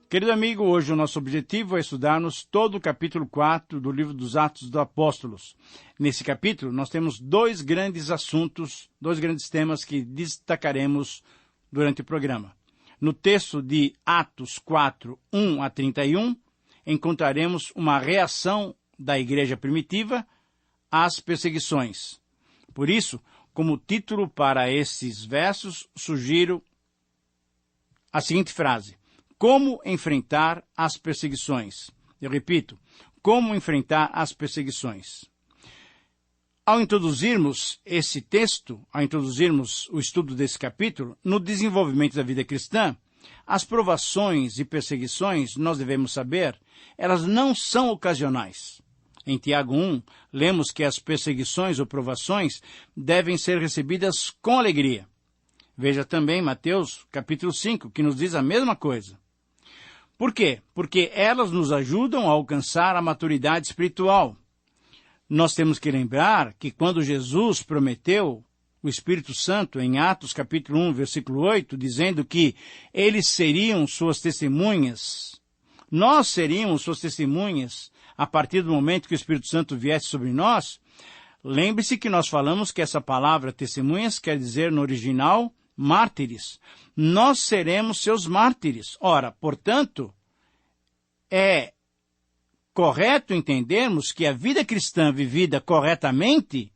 Querido amigo, hoje o nosso objetivo é estudarmos todo o capítulo 4 do livro dos Atos dos Apóstolos. Nesse capítulo, nós temos dois grandes assuntos, dois grandes temas que destacaremos durante o programa. No texto de Atos 4, 1 a 31, encontraremos uma reação da igreja primitiva às perseguições. Por isso, como título para esses versos, sugiro a seguinte frase: como enfrentar as perseguições. Eu repito, como enfrentar as perseguições. Ao introduzirmos esse texto, ao introduzirmos o estudo desse capítulo, no desenvolvimento da vida cristã, as provações e perseguições, nós devemos saber, elas não são ocasionais. Em Tiago 1, lemos que as perseguições ou provações devem ser recebidas com alegria. Veja também Mateus capítulo 5, que nos diz a mesma coisa. Por quê? Porque elas nos ajudam a alcançar a maturidade espiritual. Nós temos que lembrar que quando Jesus prometeu o Espírito Santo em Atos capítulo 1, versículo 8, dizendo que eles seriam suas testemunhas, nós seríamos suas testemunhas a partir do momento que o Espírito Santo viesse sobre nós, lembre-se que nós falamos que essa palavra testemunhas quer dizer no original mártires. Nós seremos seus mártires. Ora, portanto, é correto entendermos que a vida cristã vivida corretamente,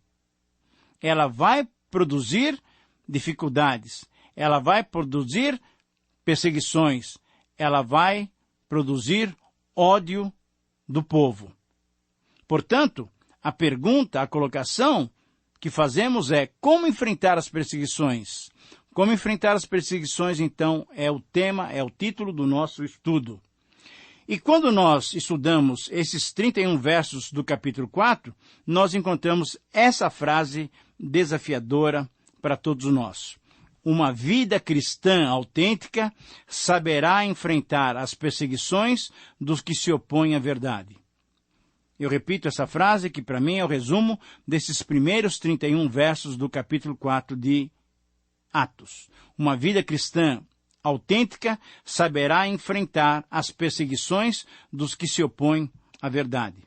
ela vai produzir dificuldades, ela vai produzir perseguições, ela vai produzir ódio do povo. Portanto, a pergunta, a colocação que fazemos é: como enfrentar as perseguições? Como enfrentar as perseguições, então, é o tema, é o título do nosso estudo. E quando nós estudamos esses 31 versos do capítulo 4, nós encontramos essa frase desafiadora para todos nós. Uma vida cristã autêntica saberá enfrentar as perseguições dos que se opõem à verdade. Eu repito essa frase, que para mim é o resumo desses primeiros 31 versos do capítulo 4 de Atos. Uma vida cristã autêntica saberá enfrentar as perseguições dos que se opõem à verdade.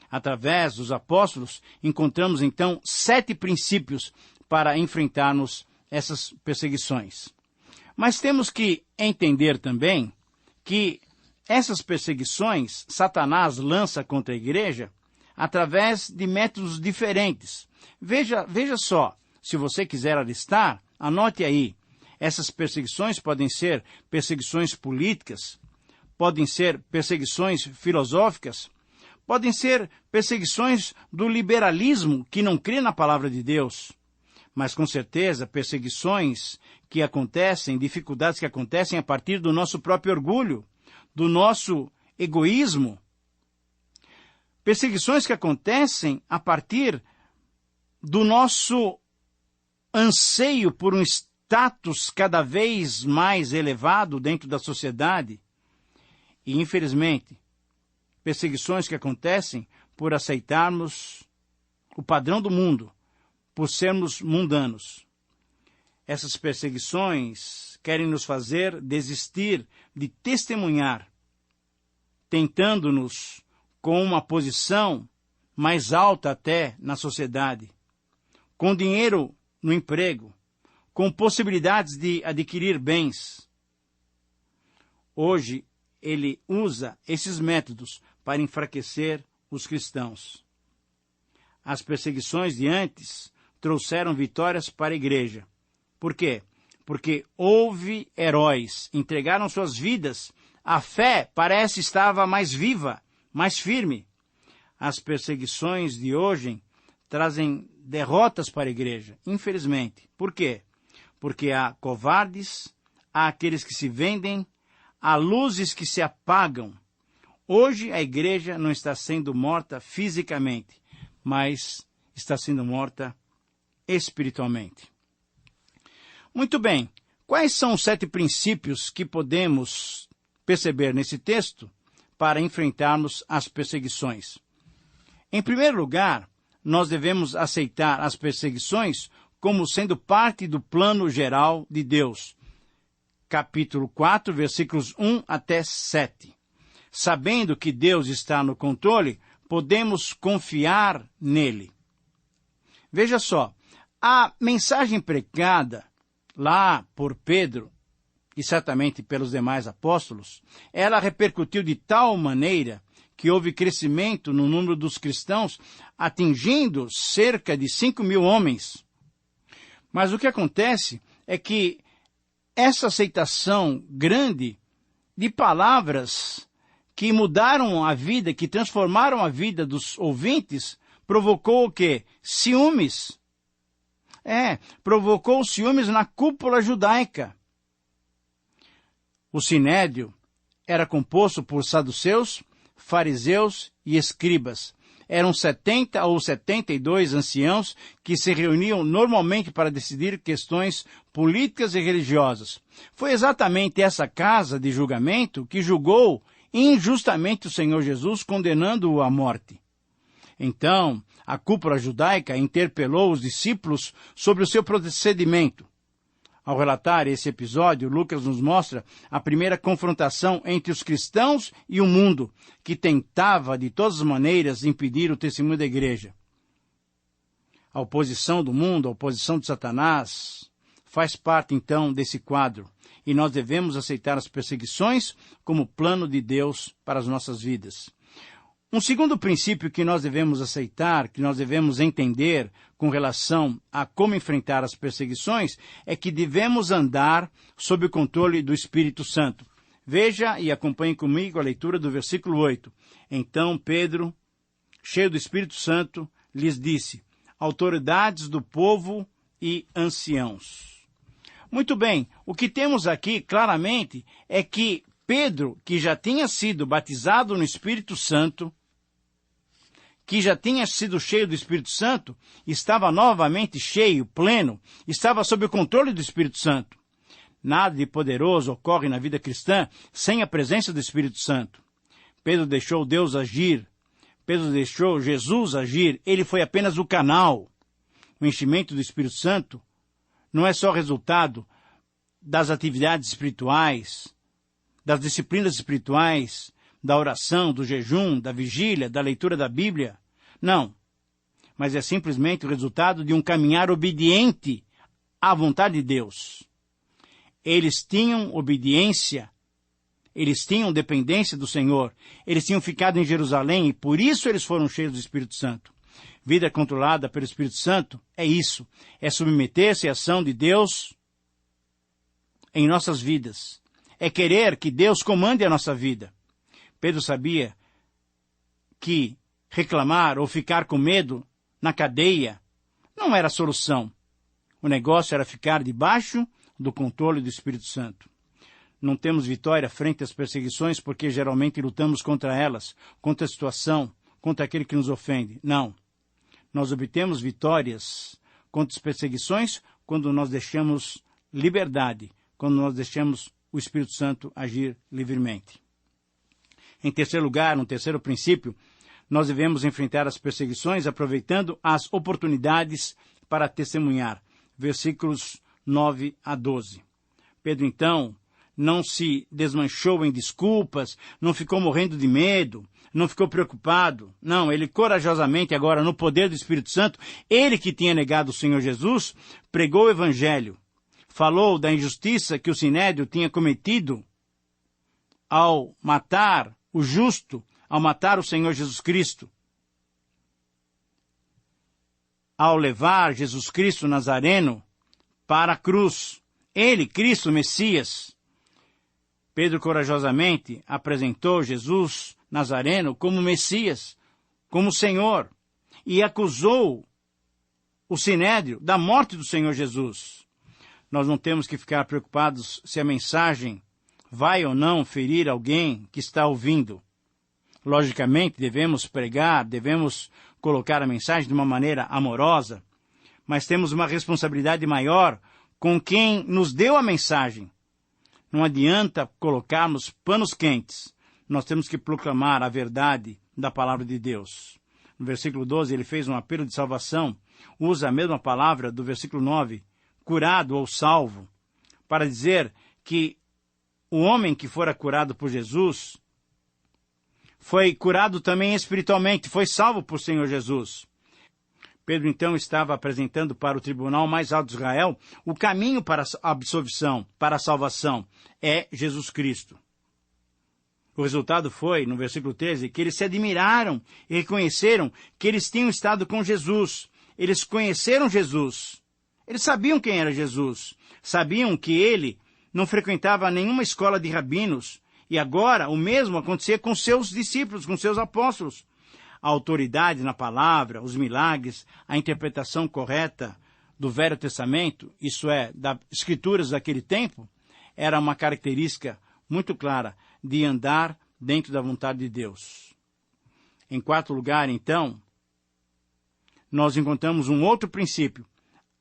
Através dos apóstolos, encontramos então 7 princípios para enfrentarmos essas perseguições. Mas temos que entender também que essas perseguições Satanás lança contra a igreja através de métodos diferentes. Veja só, se você quiser alistar, anote aí. Essas perseguições podem ser perseguições políticas, podem ser perseguições filosóficas, podem ser perseguições do liberalismo que não crê na palavra de Deus. Mas, com certeza, perseguições que acontecem, dificuldades que acontecem a partir do nosso próprio orgulho, do nosso egoísmo. Perseguições que acontecem a partir do nosso anseio por um status cada vez mais elevado dentro da sociedade. E, infelizmente, perseguições que acontecem por aceitarmos o padrão do mundo, por sermos mundanos. Essas perseguições querem nos fazer desistir de testemunhar, tentando-nos com uma posição mais alta até na sociedade, com dinheiro no emprego, com possibilidades de adquirir bens. Hoje, ele usa esses métodos para enfraquecer os cristãos. As perseguições de antes trouxeram vitórias para a igreja. Por quê? Porque houve heróis, entregaram suas vidas, a fé parece estava mais viva, mais firme. As perseguições de hoje trazem derrotas para a igreja, infelizmente. Por quê? Porque há covardes, há aqueles que se vendem, há luzes que se apagam. Hoje a igreja não está sendo morta fisicamente, mas está sendo morta espiritualmente. Muito bem, quais são os 7 princípios que podemos perceber nesse texto para enfrentarmos as perseguições? Em primeiro lugar, nós devemos aceitar as perseguições como sendo parte do plano geral de Deus. capítulo 4, versículos 1 até 7. Sabendo que Deus está no controle, podemos confiar nele. Veja só, a mensagem pregada lá por Pedro, e certamente pelos demais apóstolos, ela repercutiu de tal maneira que houve crescimento no número dos cristãos, atingindo cerca de 5.000 homens. Mas o que acontece é que essa aceitação grande de palavras que mudaram a vida, que transformaram a vida dos ouvintes, provocou o quê? Ciúmes. Provocou ciúmes na cúpula judaica. O sinédrio era composto por saduceus, fariseus e escribas. Eram 70 ou 72 anciãos que se reuniam normalmente para decidir questões políticas e religiosas. Foi exatamente essa casa de julgamento que julgou injustamente o Senhor Jesus, condenando-o à morte. Então, a cúpula judaica interpelou os discípulos sobre o seu procedimento. Ao relatar esse episódio, Lucas nos mostra a primeira confrontação entre os cristãos e o mundo, que tentava de todas as maneiras impedir o testemunho da igreja. A oposição do mundo, a oposição de Satanás, faz parte então desse quadro, e nós devemos aceitar as perseguições como plano de Deus para as nossas vidas. Um segundo princípio que nós devemos aceitar, que nós devemos entender com relação a como enfrentar as perseguições, é que devemos andar sob o controle do Espírito Santo. Veja e acompanhe comigo a leitura do versículo 8. Então Pedro, cheio do Espírito Santo, lhes disse: autoridades do povo e anciãos. Muito bem, o que temos aqui claramente é que Pedro, que já tinha sido batizado no Espírito Santo, que já tinha sido cheio do Espírito Santo, estava novamente cheio, pleno, estava sob o controle do Espírito Santo. Nada de poderoso ocorre na vida cristã sem a presença do Espírito Santo. Pedro deixou Deus agir, Pedro deixou Jesus agir, ele foi apenas o canal. O enchimento do Espírito Santo não é só resultado das atividades espirituais, das disciplinas espirituais, da oração, do jejum, da vigília, da leitura da Bíblia. Não. Mas é simplesmente o resultado de um caminhar obediente à vontade de Deus. Eles tinham obediência, eles tinham dependência do Senhor, eles tinham ficado em Jerusalém e por isso eles foram cheios do Espírito Santo. Vida controlada pelo Espírito Santo é isso, é submeter-se à ação de Deus em nossas vidas. É querer que Deus comande a nossa vida. Pedro sabia que reclamar ou ficar com medo na cadeia não era a solução. O negócio era ficar debaixo do controle do Espírito Santo. Não temos vitória frente às perseguições porque geralmente lutamos contra elas, contra a situação, contra aquele que nos ofende. Não. Nós obtemos vitórias contra as perseguições quando nós deixamos liberdade, quando nós deixamos o Espírito Santo agir livremente. Em terceiro lugar, um terceiro princípio, nós devemos enfrentar as perseguições aproveitando as oportunidades para testemunhar. Versículos 9 a 12. Pedro, então, não se desmanchou em desculpas, não ficou morrendo de medo, não ficou preocupado. Não, ele corajosamente, agora no poder do Espírito Santo, ele que tinha negado o Senhor Jesus, pregou o Evangelho, falou da injustiça que o sinédrio tinha cometido ao matar o justo, ao matar o Senhor Jesus Cristo, ao levar Jesus Cristo Nazareno para a cruz. Ele, Cristo, Messias. Pedro corajosamente apresentou Jesus Nazareno como Messias, como Senhor, e acusou o sinédrio da morte do Senhor Jesus. Nós não temos que ficar preocupados se a mensagem vai ou não ferir alguém que está ouvindo. Logicamente, devemos pregar, devemos colocar a mensagem de uma maneira amorosa, mas temos uma responsabilidade maior com quem nos deu a mensagem. Não adianta colocarmos panos quentes. Nós temos que proclamar a verdade da palavra de Deus. No versículo 12, ele fez um apelo de salvação, usa a mesma palavra do versículo 9, curado ou salvo, para dizer que o homem que fora curado por Jesus foi curado também espiritualmente, foi salvo por Senhor Jesus. Pedro, então, estava apresentando para o tribunal mais alto de Israel o caminho para a absolvição, para a salvação, é Jesus Cristo. O resultado foi, no versículo 13, que eles se admiraram e reconheceram que eles tinham estado com Jesus. Eles conheceram Jesus. Eles sabiam quem era Jesus. Sabiam que ele não frequentava nenhuma escola de rabinos. E agora o mesmo acontecia com seus discípulos, com seus apóstolos. A autoridade na palavra, os milagres, a interpretação correta do Velho Testamento, isso é, das escrituras daquele tempo, era uma característica muito clara de andar dentro da vontade de Deus. Em quarto lugar, então, nós encontramos um outro princípio,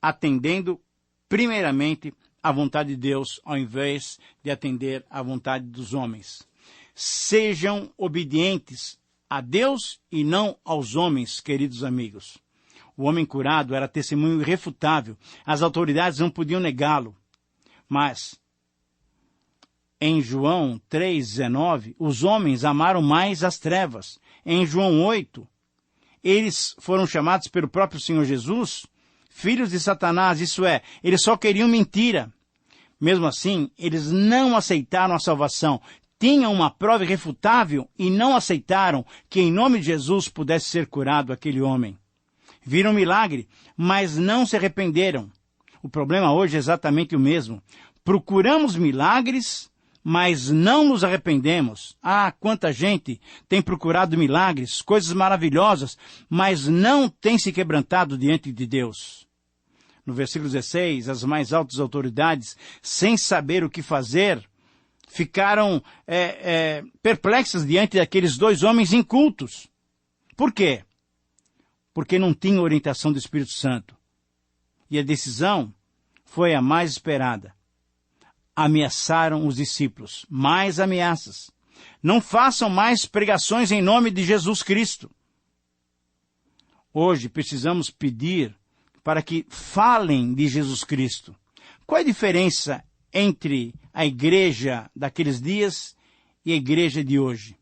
atendendo primeiramente à vontade de Deus, ao invés de atender à vontade dos homens. Sejam obedientes a Deus e não aos homens, queridos amigos. O homem curado era testemunho irrefutável. As autoridades não podiam negá-lo. Mas, em João 3,19, os homens amaram mais as trevas. Em João 8, eles foram chamados pelo próprio Senhor Jesus filhos de Satanás, isso é, eles só queriam mentira. Mesmo assim, eles não aceitaram a salvação. Tinham uma prova irrefutável e não aceitaram que em nome de Jesus pudesse ser curado aquele homem. Viram milagre, mas não se arrependeram. O problema hoje é exatamente o mesmo. Procuramos milagres, mas não nos arrependemos. Ah, quanta gente tem procurado milagres, coisas maravilhosas, mas não tem se quebrantado diante de Deus. No versículo 16, as mais altas autoridades, sem saber o que fazer, ficaram perplexas diante daqueles dois homens incultos. Por quê? Porque não tinham orientação do Espírito Santo. E a decisão foi a mais esperada. Ameaçaram os discípulos. Mais ameaças. Não façam mais pregações em nome de Jesus Cristo. Hoje precisamos pedir para que falem de Jesus Cristo. Qual é a diferença entre a igreja daqueles dias e a igreja de hoje?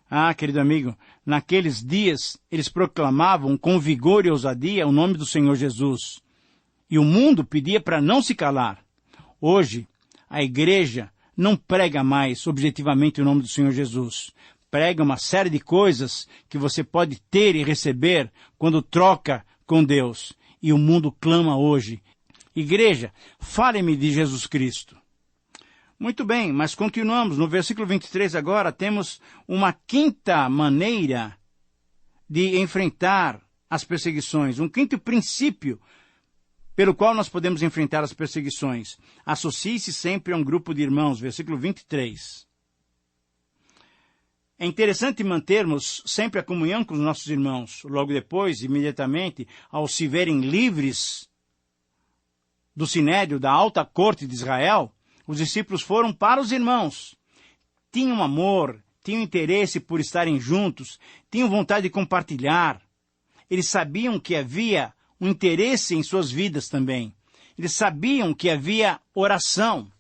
Ah, querido amigo, naqueles dias eles proclamavam com vigor e ousadia o nome do Senhor Jesus. E o mundo pedia para não se calar. Hoje, a igreja não prega mais objetivamente o nome do Senhor Jesus. Prega uma série de coisas que você pode ter e receber quando troca com Deus. E o mundo clama hoje: igreja, fale-me de Jesus Cristo. Muito bem, mas continuamos. No versículo 23 agora temos uma quinta maneira de enfrentar as perseguições. Um quinto princípio pelo qual nós podemos enfrentar as perseguições. Associe-se sempre a um grupo de irmãos. Versículo 23. É interessante mantermos sempre a comunhão com os nossos irmãos. Logo depois, imediatamente, ao se verem livres do sinédrio, da alta corte de Israel, os discípulos foram para os irmãos. Tinham amor, tinham interesse por estarem juntos, tinham vontade de compartilhar. Eles sabiam que havia um interesse em suas vidas também. Eles sabiam que havia oração.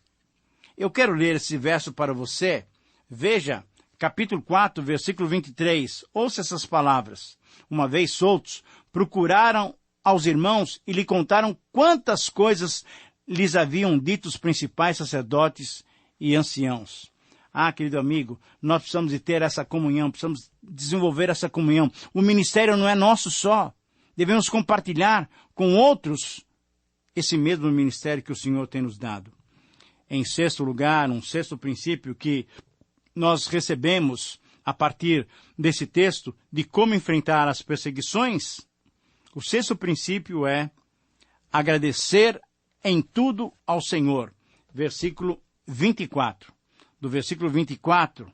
Eu quero ler esse verso para você. Veja, capítulo 4, versículo 23. Ouça essas palavras. Uma vez soltos, procuraram aos irmãos e lhe contaram quantas coisas lhes haviam dito os principais sacerdotes e anciãos. Ah, querido amigo, nós precisamos de ter essa comunhão, precisamos desenvolver essa comunhão. O ministério não é nosso só. Devemos compartilhar com outros esse mesmo ministério que o Senhor tem nos dado. Em sexto lugar, um sexto princípio que nós recebemos a partir desse texto de como enfrentar as perseguições, o sexto princípio é agradecer em tudo ao Senhor. Versículo 24. Do versículo 24,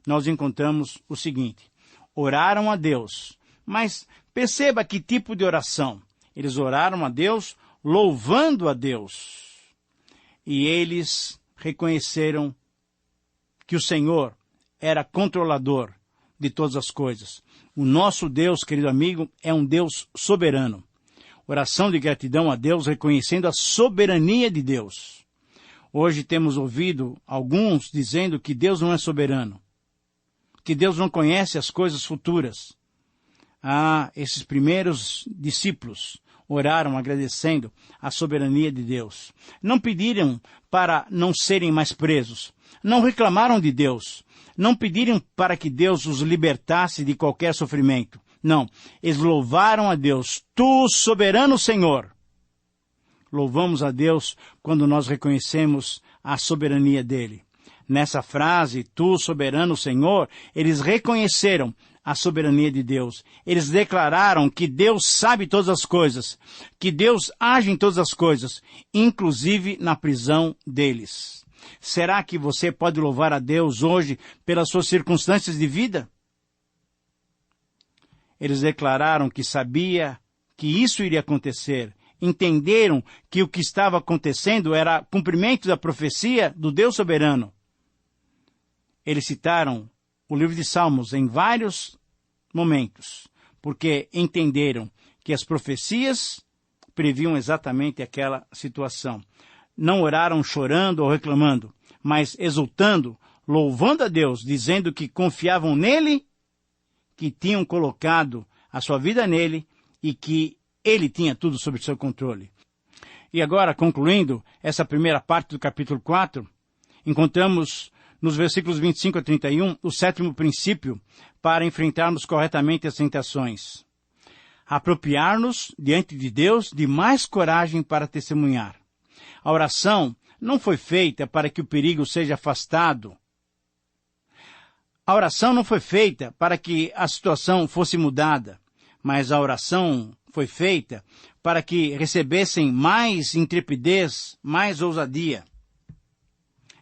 nós encontramos o seguinte: oraram a Deus. Mas perceba que tipo de oração. Eles oraram a Deus, louvando a Deus. E eles reconheceram que o Senhor era controlador de todas as coisas. O nosso Deus, querido amigo, é um Deus soberano. Oração de gratidão a Deus, reconhecendo a soberania de Deus. Hoje temos ouvido alguns dizendo que Deus não é soberano, que Deus não conhece as coisas futuras. Esses primeiros discípulos oraram agradecendo a soberania de Deus. Não pediram para não serem mais presos. Não reclamaram de Deus. Não pediram para que Deus os libertasse de qualquer sofrimento. Não, eles louvaram a Deus. Tu, soberano Senhor. Louvamos a Deus quando nós reconhecemos a soberania dele. Nessa frase, tu, soberano Senhor, eles reconheceram a soberania de Deus. Eles declararam que Deus sabe todas as coisas, que Deus age em todas as coisas, inclusive na prisão deles. Será que você pode louvar a Deus hoje pelas suas circunstâncias de vida? Eles declararam que sabia que isso iria acontecer. Entenderam que o que estava acontecendo era cumprimento da profecia do Deus soberano. Eles citaram o livro de Salmos em vários momentos, porque entenderam que as profecias previam exatamente aquela situação. Não oraram chorando ou reclamando, mas exultando, louvando a Deus, dizendo que confiavam nele, que tinham colocado a sua vida nele e que ele tinha tudo sob seu controle. E agora, concluindo essa primeira parte do capítulo 4, encontramos nos versículos 25 a 31 o sétimo princípio para enfrentarmos corretamente as tentações. Apropriar-nos diante de Deus de mais coragem para testemunhar. A oração não foi feita para que o perigo seja afastado. A oração não foi feita para que a situação fosse mudada, mas a oração foi feita para que recebessem mais intrepidez, mais ousadia.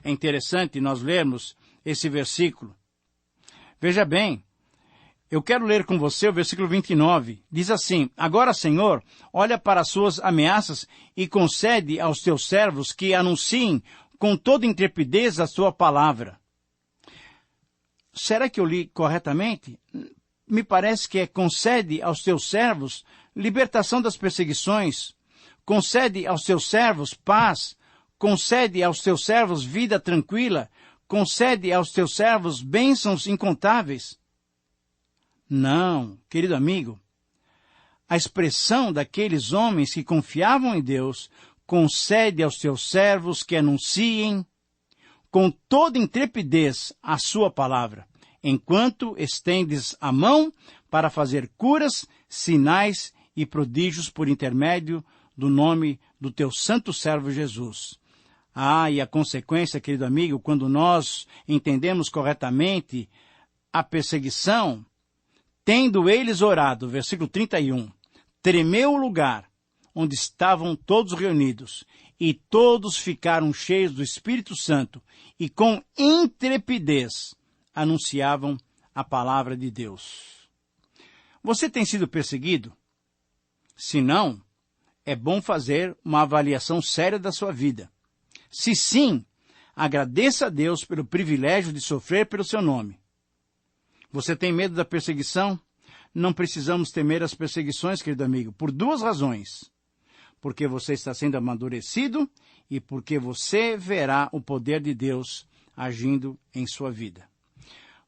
É interessante nós lermos esse versículo. Veja bem, eu quero ler com você o versículo 29. Diz assim: Agora, Senhor, olha para as suas ameaças e concede aos teus servos que anunciem com toda intrepidez a sua palavra. Será que eu li corretamente? Me parece que concede aos teus servos libertação das perseguições, concede aos teus servos paz, concede aos teus servos vida tranquila, concede aos teus servos bênçãos incontáveis. Não, querido amigo, a expressão daqueles homens que confiavam em Deus, concede aos teus servos que anunciem com toda intrepidez a sua palavra, enquanto estendes a mão para fazer curas, sinais e prodígios por intermédio do nome do teu santo servo Jesus. E a consequência, querido amigo, quando nós entendemos corretamente a perseguição, tendo eles orado, versículo 31, tremeu o lugar onde estavam todos reunidos, e todos ficaram cheios do Espírito Santo, e com intrepidez anunciavam a palavra de Deus. Você tem sido perseguido? Se não, é bom fazer uma avaliação séria da sua vida. Se sim, agradeça a Deus pelo privilégio de sofrer pelo seu nome. Você tem medo da perseguição? Não precisamos temer as perseguições, querido amigo, por duas razões. Porque você está sendo amadurecido e porque você verá o poder de Deus agindo em sua vida.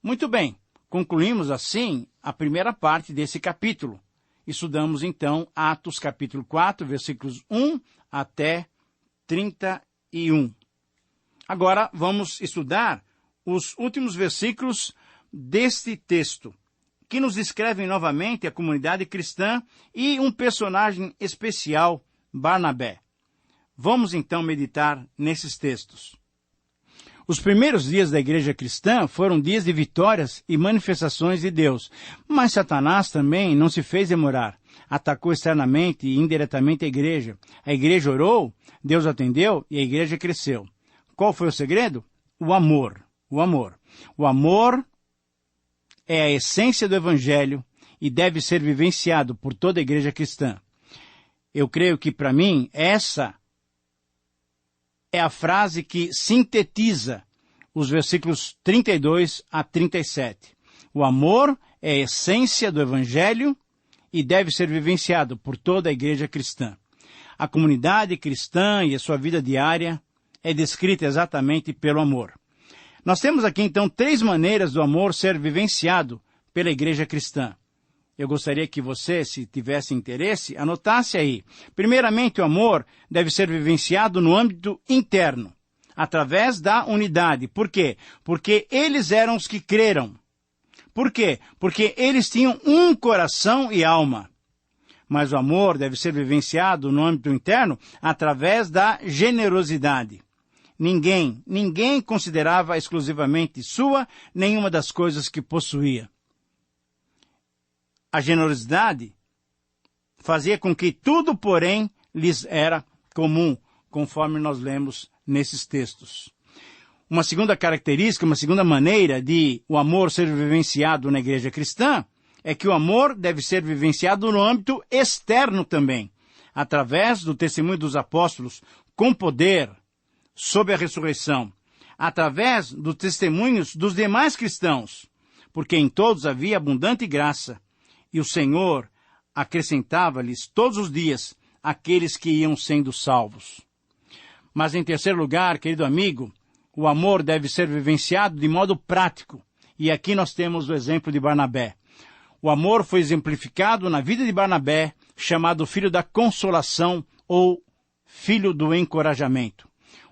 Muito bem, concluímos assim a primeira parte desse capítulo. Estudamos então Atos capítulo 4, versículos 1 até 31. Agora vamos estudar os últimos versículos deste texto, que nos descrevem novamente a comunidade cristã e um personagem especial, Barnabé. Vamos então meditar nesses textos. Os primeiros dias da igreja cristã foram dias de vitórias e manifestações de Deus, mas Satanás também não se fez demorar. Atacou externamente e indiretamente a igreja. A igreja orou, Deus atendeu e a igreja cresceu. Qual foi o segredo? O amor. O amor. O amor é a essência do Evangelho e deve ser vivenciado por toda a igreja cristã. Eu creio que, para mim, essa é a frase que sintetiza os versículos 32 a 37. O amor é a essência do Evangelho e deve ser vivenciado por toda a igreja cristã. A comunidade cristã e a sua vida diária é descrita exatamente pelo amor. Nós temos aqui, então, 3 maneiras do amor ser vivenciado pela igreja cristã. Eu gostaria que você, se tivesse interesse, anotasse aí. Primeiramente, o amor deve ser vivenciado no âmbito interno, através da unidade. Por quê? Porque eles eram os que creram. Por quê? Porque eles tinham um coração e alma. Mas o amor deve ser vivenciado no âmbito interno através da generosidade. Ninguém considerava exclusivamente sua nenhuma das coisas que possuía. A generosidade fazia com que tudo, porém, lhes era comum, conforme nós lemos nesses textos. Uma segunda característica, uma segunda maneira de o amor ser vivenciado na igreja cristã é que o amor deve ser vivenciado no âmbito externo também, através do testemunho dos apóstolos, com poder, sob a ressurreição, através dos testemunhos dos demais cristãos, porque em todos havia abundante graça, e o Senhor acrescentava-lhes todos os dias aqueles que iam sendo salvos. Mas em terceiro lugar, querido amigo, o amor deve ser vivenciado de modo prático. E aqui nós temos o exemplo de Barnabé. O amor foi exemplificado na vida de Barnabé, chamado filho da consolação ou filho do encorajamento.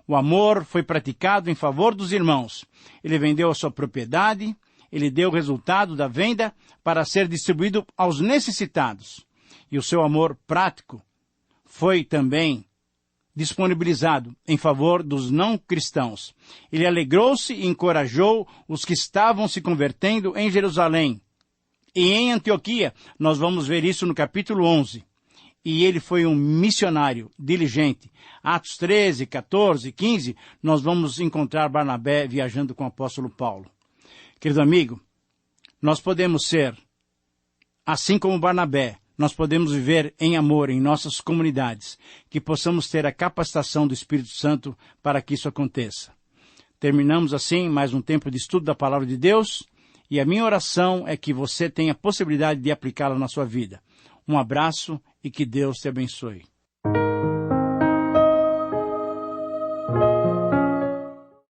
O amor foi praticado em favor dos irmãos. Ele vendeu a sua propriedade, ele deu o resultado da venda para ser distribuído aos necessitados. E o seu amor prático foi também disponibilizado em favor dos não cristãos. Ele alegrou-se e encorajou os que estavam se convertendo em Jerusalém. E em Antioquia, nós vamos ver isso no capítulo 11. E ele foi um missionário diligente. Atos 13, 14, 15, nós vamos encontrar Barnabé viajando com o apóstolo Paulo. Querido amigo, nós podemos ser, assim como Barnabé, nós podemos viver em amor em nossas comunidades, que possamos ter a capacitação do Espírito Santo para que isso aconteça. Terminamos assim mais um tempo de estudo da Palavra de Deus, e a minha oração é que você tenha a possibilidade de aplicá-la na sua vida. Um abraço e que Deus te abençoe.